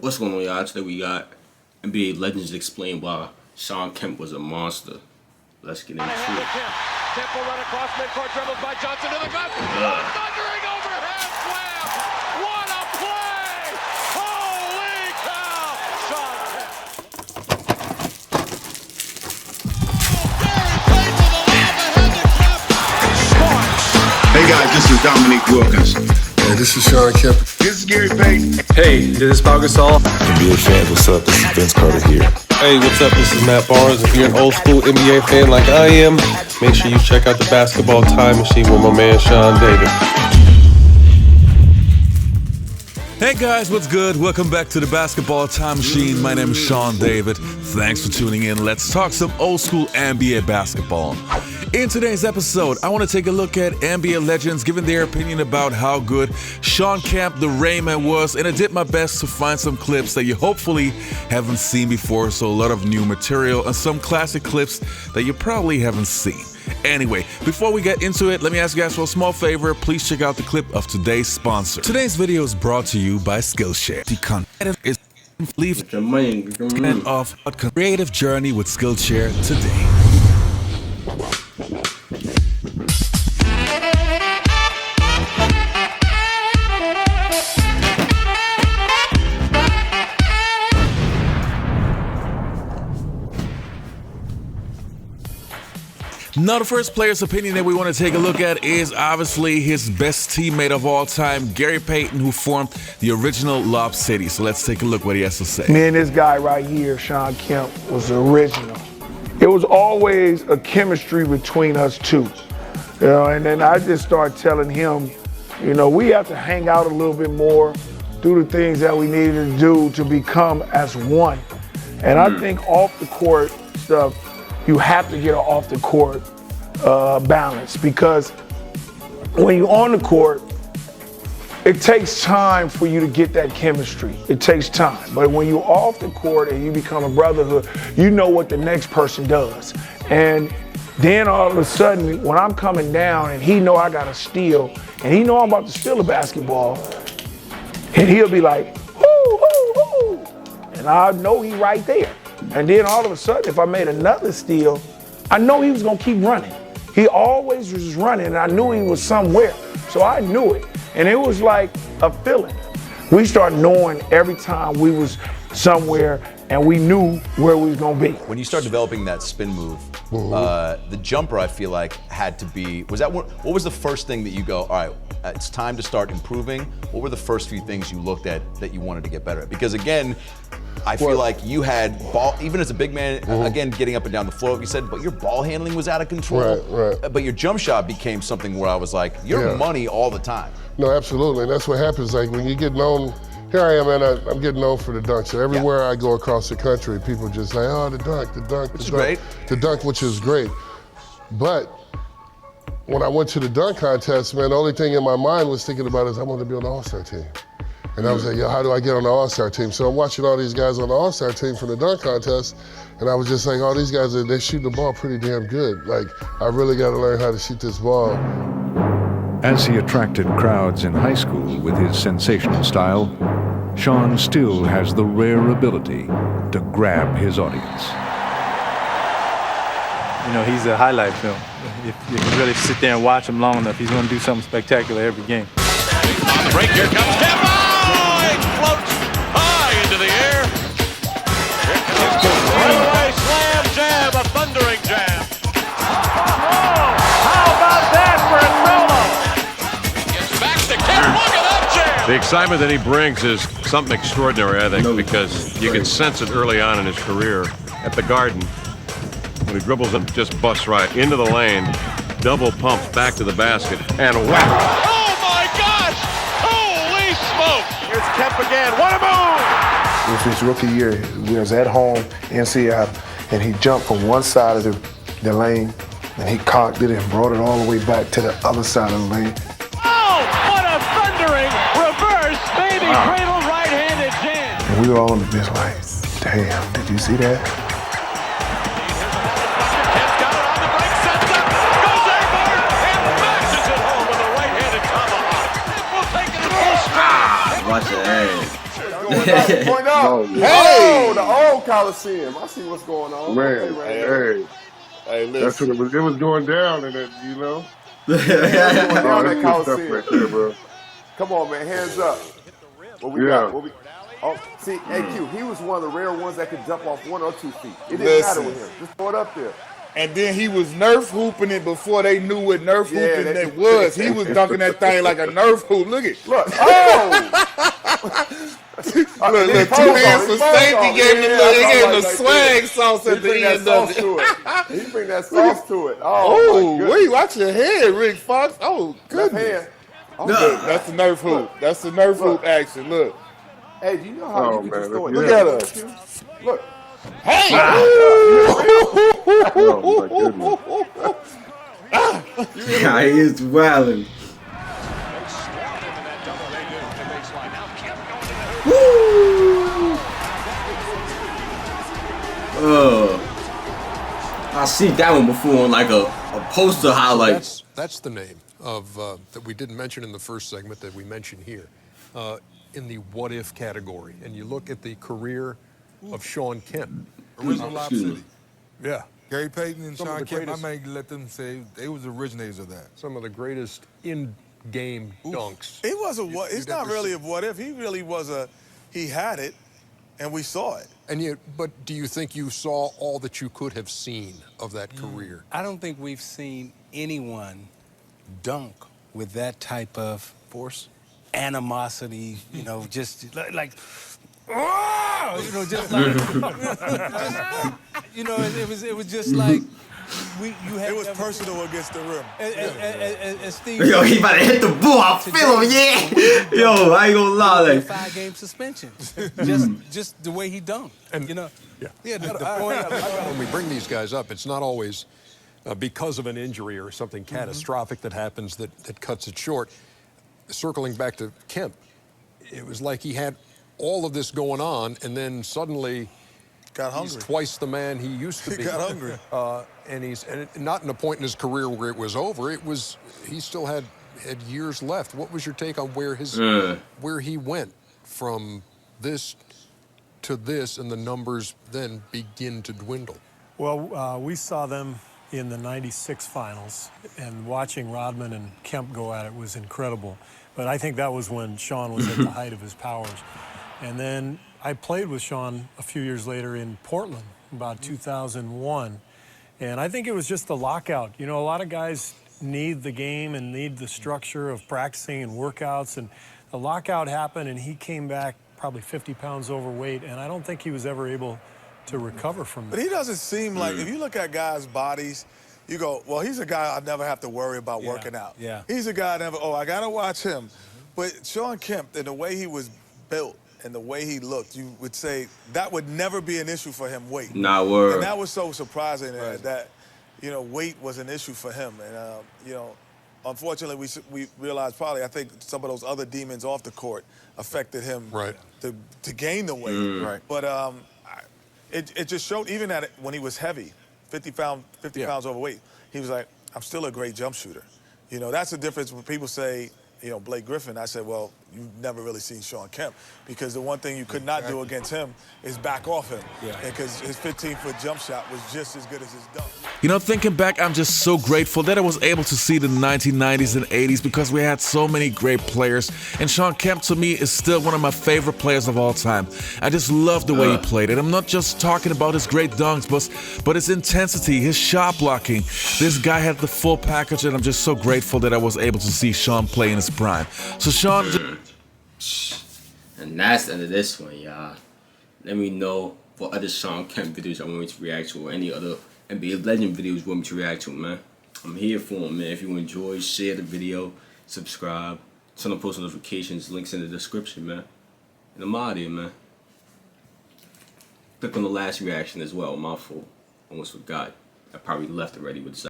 What's going on, y'all? Today we got NBA Legends explain why Shawn Kemp was a monster. Let's get into it. Kemp will run across midcourt, dribbles by Johnson to the glass. Thundering overhead slam! What a play! Holy cow! Shawn Kemp. Hey guys, this is Dominique Wilkins. Hey, this is Shawn Kemp. This is Gary Payton. Hey, this is Pau Gasol. NBA fans, what's up? This is Vince Carter here. Hey, what's up? This is Matt Barnes. If you're an old school NBA fan like I am, make sure you check out the Basketball Time Machine with my man Shawn David. Hey guys, what's good? Welcome back to the Basketball Time Machine. My name is Shawn David. Thanks for tuning in. Let's talk some old school NBA basketball. In today's episode, I want to take a look at NBA legends giving their opinion about how good Shawn Kemp, the Rayman, was, and I did my best to find some clips that you hopefully haven't seen before, so a lot of new material and some classic clips that you probably haven't seen. Anyway, before we get into it, let me ask you guys for a small favor. Please check out the clip of today's sponsor. Today's video is brought to you by Skillshare. The content is of a creative journey with Skillshare today. Now, the first player's opinion that we want to take a look at is obviously his best teammate of all time, Gary Payton, who formed the original Lob City. So let's take a look what he has to say. Me and this guy right here, Shawn Kemp, was original. It was always a chemistry between us two. You know, and then I just started telling him, you know, we have to hang out a little bit more, do the things that we needed to do to become as one. And I think off the court stuff, you have to get an off the court balance, because when you're on the court, it takes time for you to get that chemistry. It takes time. But when you're off the court and you become a brotherhood, you know what the next person does. And then all of a sudden, when I'm coming down and he know I got to steal, and he know I'm about to steal a basketball, and he'll be like, whoo, whoo, whoo. And I know he right there. And then all of a sudden, if I made another steal, I know he was gonna keep running. He always was running, and I knew he was somewhere. So I knew it, and it was like a feeling. We started knowing every time we was somewhere, and we knew where we was gonna be. When you start developing that spin move, the jumper, I feel like, had to be, what was the first thing that you go, all right, it's time to start improving? What were the first few things you looked at that you wanted to get better at? Because again, I feel like you had ball, even as a big man, again, getting up and down the floor, like you said, but your ball handling was out of control. Right. But your jump shot became something where I was like, you're money all the time. No, absolutely, and that's what happens. Like when you get known, here I am, and I'm getting known for the dunk. So everywhere I go across the country, people just say, oh, the dunk, the dunk, which is great. The dunk, which is great. But when I went to the dunk contest, man, the only thing in my mind was thinking about is I wanted to be on the All-Star team. And I was like, yo, how do I get on the All-Star team? So I'm watching all these guys on the All-Star team from the dunk contest, and I was just like, oh, these guys, they shoot the ball pretty damn good. Like, I really got to learn how to shoot this ball. As he attracted crowds in high school with his sensational style, Shawn still has the rare ability to grab his audience. You know, he's a highlight film. If you really sit there and watch him long enough, he's going to do something spectacular every game. On the break, here comes Kemp. Oh, it floats high into the air. Here comes the runaway slam jam, a thundering jam. How about that for a solo? Gets back to Kemp. Look at that jam. The excitement that he brings is something extraordinary, I think, because you can sense it early on in his career at the Garden. When he dribbles and just busts right into the lane, double pumps back to the basket, and whack! Oh my gosh! Holy smoke! Here's Kemp again. What a move! It was his rookie year. We was at home in Seattle, and he jumped from one side of the lane, and he cocked it and brought it all the way back to the other side of the lane. Oh, what a thundering reverse baby cradle right-handed jam! And we were all on the bench like, damn, did you see that? Watch it, hey. going up. Point up. No, Hey! Oh, the old Coliseum. I see what's going on. man, Hey, hey, listen. that's what it was. It was going down, and it, you know. Going down That's that good stuff Coliseum. right there, bro. Come on, man. Hands up. What we got? Oh, see, AQ, he was one of the rare ones that could jump off 1 or 2 feet. It didn't matter with him. Just throw it up there. And then he was Nerf hooping it before they knew what Nerf hooping that was. He was dunking that thing like a Nerf hoop. Look at Look. Oh! look, 2 hands for safety. Gave him the swag sauce at the end of it. He bring that sauce to it. Oh, wait, watch your head, Rick Fox. Oh, goodness. That's the Nerf hoop. That's the Nerf hoop action. Look. Hey, do you know how you can just throw it? Look at us. Look. Hey! Yeah, he is wildin'. I see that one before on like a poster highlight. That's the name of that we didn't mention in the first segment that we mentioned here. In the what if category, and you look at the career of Shawn Kemp. Original Lob City. Yeah. Gary Payton and Shawn Kemp, I may let them say they was originators of that. Some of the greatest in-game dunks. It was a what? It's not really a what if. He really was a. He had it, and we saw it. And yet, but do you think you saw all that you could have seen of that career? I don't think we've seen anyone dunk with that type of force, animosity. You know, just like. Oh! You know, just like, you know, it was just like it was personal against the rim. As Steve, yo, he about to hit the ball. I feel him, yeah. Yo, I ain't gonna lie, like 5-game suspension, just the way he dunked, and you know, the point. When we bring these guys up, it's not always because of an injury or something catastrophic that happens that cuts it short. Circling back to Kemp, it was like he had all of this going on, and then suddenly got hungry. He's twice the man he used to be. He got hungry. And he's not in a point in his career where it was over. It was he still had years left. What was your take on where he went from this to this, and the numbers then begin to dwindle? Well, we saw them in the '96 finals, and watching Rodman and Kemp go at it was incredible. But I think that was when Shawn was at the height of his powers. And then I played with Shawn a few years later in Portland, about 2001. And I think it was just the lockout. You know, a lot of guys need the game and need the structure of practicing and workouts. And the lockout happened, and he came back probably 50 pounds overweight. And I don't think he was ever able to recover from that. But he doesn't seem like, if you look at guys' bodies, you go, well, he's a guy I never have to worry about working out. Yeah. He's a guy I never, I got to watch him. But Shawn Kemp, and the way he was built, and the way he looked, you would say that would never be an issue for him, weight. Nah, word. And that was so surprising that, you know, weight was an issue for him. And, you know, unfortunately, we realized probably, I think some of those other demons off the court affected him to gain the weight. Right. But it just showed, even at when he was heavy, 50 pounds overweight, he was like, I'm still a great jump shooter. You know, that's the difference when people say, you know, Blake Griffin. I said, well, you've never really seen Shawn Kemp, because the one thing you could not do against him is back off him. Because his 15-foot jump shot was just as good as his dunk. You know, thinking back, I'm just so grateful that I was able to see the 1990s and 80s because we had so many great players. And Shawn Kemp, to me, is still one of my favorite players of all time. I just love the way he played it. I'm not just talking about his great dunks, but his intensity, his shot blocking. This guy had the full package, and I'm just so grateful that I was able to see Shawn play in his prime. So Shawn... And that's the end of this one, y'all. Let me know what other Shawn Kemp videos I want me to react to, or any other NBA Legend videos you want me to react to, man. I'm here for them, man. If you enjoy, share the video, subscribe, turn on post notifications, links in the description, man. And I'm out of here, man. Click on the last reaction as well, my fault. Almost forgot. I probably left already with the